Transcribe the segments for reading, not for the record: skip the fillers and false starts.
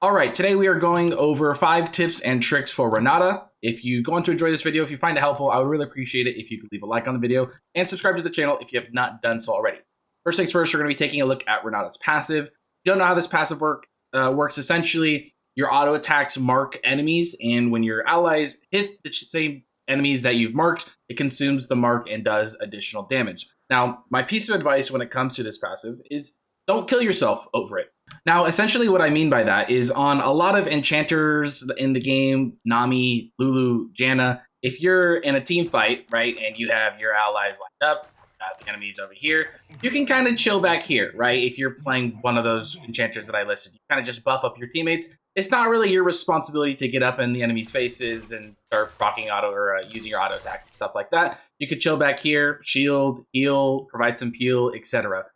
All right, today we are going over 5 tips and tricks for Renata. If you're going to enjoy this video, if you find it helpful, I would really appreciate it if you could leave a like on the video and subscribe to the channel if you have not done so already. First things first, you're going to be taking a look at Renata's passive. If you don't know how this passive works, essentially, your auto attacks mark enemies, and when your allies hit the same enemies that you've marked, it consumes the mark and does additional damage. Now, my piece of advice when it comes to this passive is don't kill yourself over it. Now, essentially what I mean by that is on a lot of enchanters in the game, Nami, Lulu, Janna, if you're in a team fight, right, and you have your allies lined up, the enemies over here, you can kind of chill back here, right? If you're playing one of those enchanters that I listed, you kind of just buff up your teammates. It's not really your responsibility to get up in the enemy's faces and start proccing auto or using your auto attacks and stuff like that. You could chill back here, shield, heal, provide some peel, etc.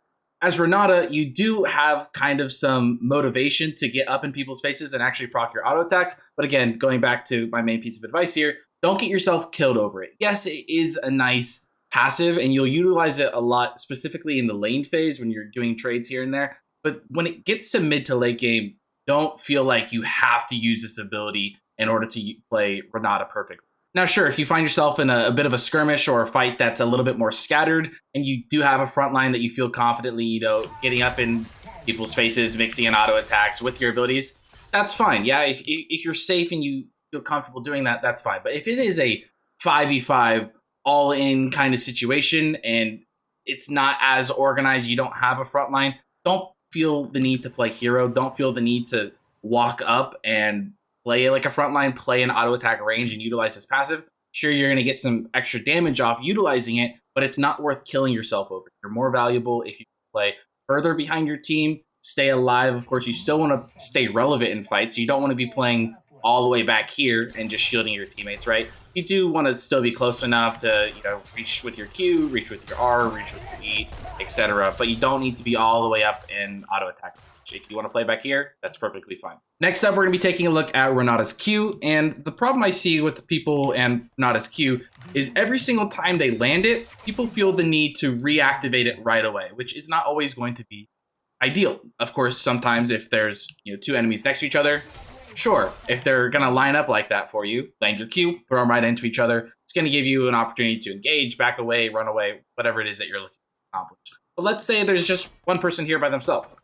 As Renata, you do have kind of some motivation to get up in people's faces and actually proc your auto attacks. But again, going back to my main piece of advice here, don't get yourself killed over it. Yes, it is a nice passive and you'll utilize it a lot, specifically in the lane phase when you're doing trades here and there. But when it gets to mid to late game, don't feel like you have to use this ability in order to play Renata perfectly. Now, sure, if you find yourself in a bit of a skirmish or a fight that's a little bit more scattered and you do have a front line that you feel confidently, getting up in people's faces, mixing in auto attacks with your abilities, that's fine. Yeah, if you're safe and you feel comfortable doing that, that's fine. But if it is a 5v5 all-in kind of situation and it's not as organized, you don't have a front line, don't feel the need to play hero. Don't feel the need to walk up and play like a frontline, play an auto attack range and utilize this passive. Sure, you're going to get some extra damage off utilizing it, but it's not worth killing yourself over. You're more valuable if you play further behind your team, stay alive. Of course, you still want to stay relevant in fights. You don't want to be playing all the way back here and just shielding your teammates, right? You do want to still be close enough to, reach with your Q, reach with your R, reach with your E, etc. But you don't need to be all the way up in auto attack. If you want to play back here, that's perfectly fine. Next up, we're going to be taking a look at Renata's Q, and the problem I see with people and Renata's Q is every single time they land it, people feel the need to reactivate it right away, which is not always going to be ideal. Of course, sometimes if there's 2 enemies next to each other, sure, if they're going to line up like that for you, land your Q, throw them right into each other, it's going to give you an opportunity to engage, back away, run away, whatever it is that you're looking to accomplish. But let's say there's just one person here by themselves.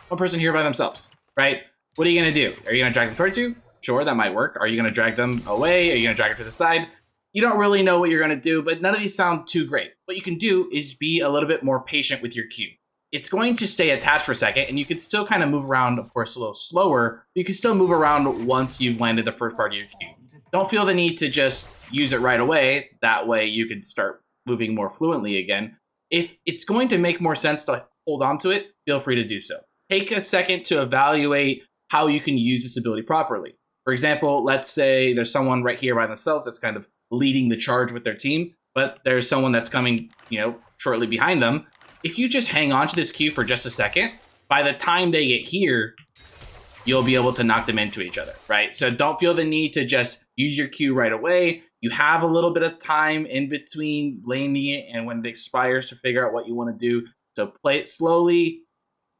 One person here by themselves, right? What are you going to do? Are you going to drag them towards you? Sure, that might work. Are you going to drag them away? Are you going to drag them to the side? You don't really know what you're going to do, but none of these sound too great. What you can do is be a little bit more patient with your Q. It's going to stay attached for a second, and you can still kind of move around, of course, a little slower. But you can still move around once you've landed the first part of your Q. Don't feel the need to just use it right away. That way you can start moving more fluently again. If it's going to make more sense to hold on to it, feel free to do so. Take a second to evaluate how you can use this ability properly. For example, let's say there's someone right here by themselves that's kind of leading the charge with their team, but there's someone that's coming, shortly behind them. If you just hang on to this Q for just a second, by the time they get here, you'll be able to knock them into each other, right? So don't feel the need to just use your Q right away. You have a little bit of time in between landing it and when it expires to figure out what you want to do. So play it slowly.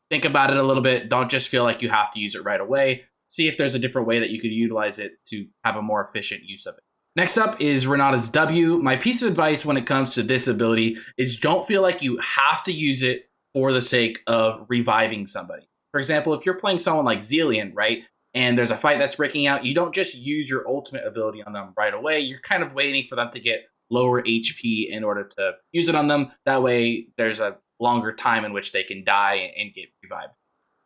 Think about it a little bit. Don't just feel like you have to use it right away. See if there's a different way that you could utilize it to have a more efficient use of it. Next up is Renata's W. My piece of advice when it comes to this ability is don't feel like you have to use it for the sake of reviving somebody. For example, if you're playing someone like Zillion, right, and there's a fight that's breaking out, you don't just use your ultimate ability on them right away. You're kind of waiting for them to get lower HP in order to use it on them. That way there's a longer time in which they can die and get revived.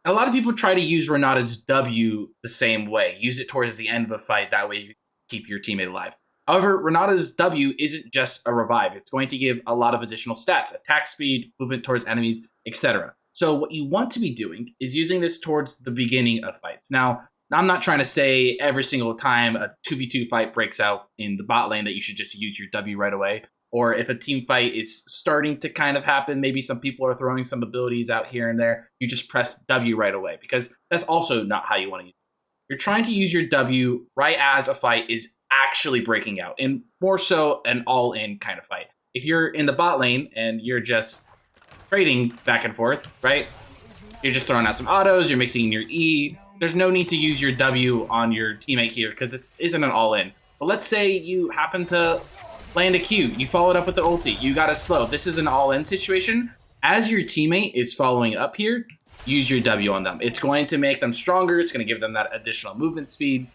And a lot of people try to use Renata's W the same way. Use it towards the end of a fight. That way you keep your teammate alive. However, Renata's W isn't just a revive. It's going to give a lot of additional stats, attack speed, movement towards enemies, etc. So what you want to be doing is using this towards the beginning of fights. Now, I'm not trying to say every single time a 2v2 fight breaks out in the bot lane that you should just use your W right away. Or if a team fight is starting to kind of happen, maybe some people are throwing some abilities out here and there, you just press W right away, because that's also not how you want to use it. You're trying to use your W right as a fight is actually breaking out, and more so an all-in kind of fight. If you're in the bot lane and you're just trading back and forth, right? You're just throwing out some autos, you're mixing your E, there's no need to use your W on your teammate here because this isn't an all-in. But let's say you happen to land a Q, you followed up with the ulti, you got a slow. This is an all-in situation. As your teammate is following up here, use your W on them. It's going to make them stronger, it's going to give them that additional movement speed,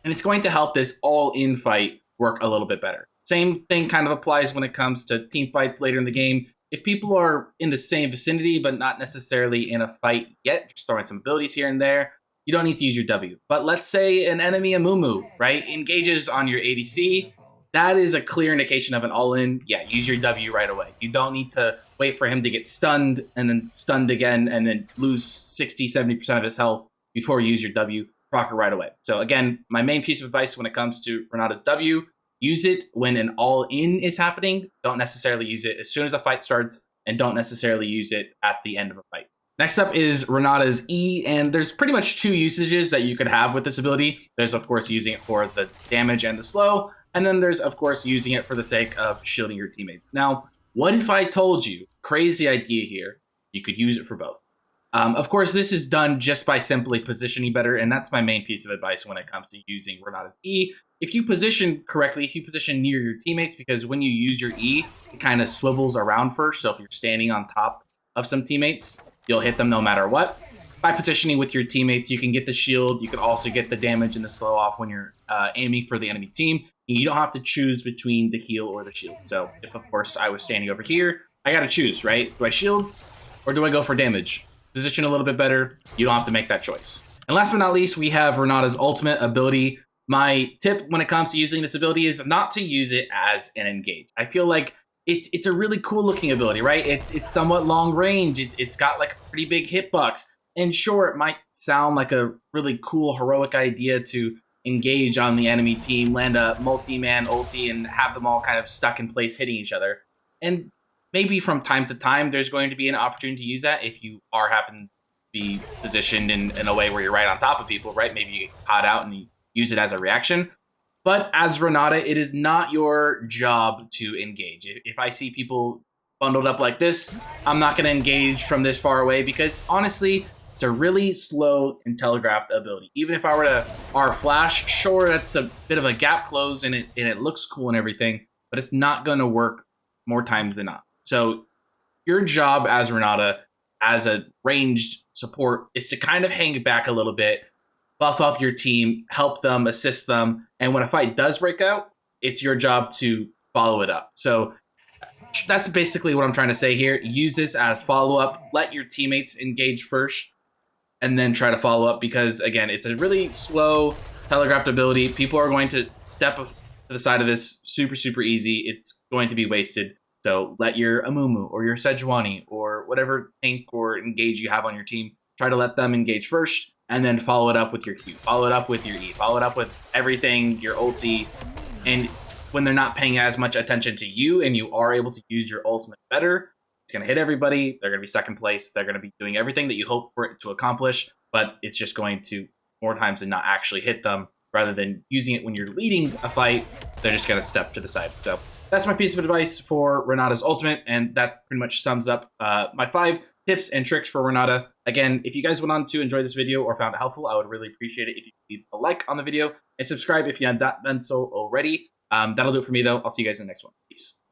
and it's going to help this all-in fight work a little bit better. Same thing kind of applies when it comes to team fights later in the game. If people are in the same vicinity, but not necessarily in a fight yet, just throwing some abilities here and there, you don't need to use your W. But let's say an enemy Amumu, right, engages on your ADC. That is a clear indication of an all-in. Yeah, use your W right away. You don't need to wait for him to get stunned and then stunned again and then lose 60, 70% of his health before you use your W. Proc it right away. So again, my main piece of advice when it comes to Renata's W, use it when an all-in is happening. Don't necessarily use it as soon as a fight starts, and don't necessarily use it at the end of a fight. Next up is Renata's E, and there's pretty much two usages that you could have with this ability. There's, of course, using it for the damage and the slow, and then there's, of course, using it for the sake of shielding your teammate. Now, what if I told you, crazy idea here, you could use it for both? Of course, this is done just by simply positioning better, and that's my main piece of advice when it comes to using Renata's E. If you position correctly, if you position near your teammates, because when you use your E, it kind of swivels around first, so if you're standing on top of some teammates, you'll hit them no matter what. By positioning with your teammates, you can get the shield, you can also get the damage and the slow off when you're aiming for the enemy team, and you don't have to choose between the heal or the shield. So if, of course, I was standing over here, I gotta choose, right? Do I shield or do I go for damage? Position a little bit better, you don't have to make that choice. And last but not least, we have Renata's ultimate ability. My tip when it comes to using this ability is not to use it as an engage. I feel like it's a really cool looking ability, right? It's somewhat long range, it's got like a pretty big hitbox. And sure, it might sound like a really cool heroic idea to engage on the enemy team, land a multi-man ulti, and have them all kind of stuck in place hitting each other. And maybe from time to time, there's going to be an opportunity to use that if you happen to be positioned in a way where you're right on top of people, right? Maybe you get caught out and you use it as a reaction. But as Renata, it is not your job to engage. If I see people bundled up like this, I'm not going to engage from this far away because honestly, it's a really slow and telegraphed ability. Even if I were to R flash, sure, that's a bit of a gap close and it looks cool and everything, but it's not going to work more times than not. So your job as Renata, as a ranged support, is to kind of hang back a little bit, buff up your team, help them, assist them, and when a fight does break out, it's your job to follow it up. So that's basically what I'm trying to say here. Use this as follow-up. Let your teammates engage first, and then try to follow up because, again, it's a really slow, telegraphed ability. People are going to step to the side of this super, super easy. It's going to be wasted. So let your Amumu or your Sejuani or whatever tank or engage you have on your team, try to let them engage first and then follow it up with your Q, follow it up with your E, follow it up with everything, your ulti. And when they're not paying as much attention to you and you are able to use your ultimate better, it's going to hit everybody. They're going to be stuck in place. They're going to be doing everything that you hope for it to accomplish, but it's just going to more times than not actually hit them. Rather than using it when you're leading a fight, they're just going to step to the side. So that's my piece of advice for Renata's ultimate, and that pretty much sums up my 5 tips and tricks for Renata. Again, if you guys went on to enjoy this video or found it helpful, I would really appreciate it if you leave a like on the video and subscribe if you had not done so already. That'll do it for me, though. I'll see you guys in the next one. Peace.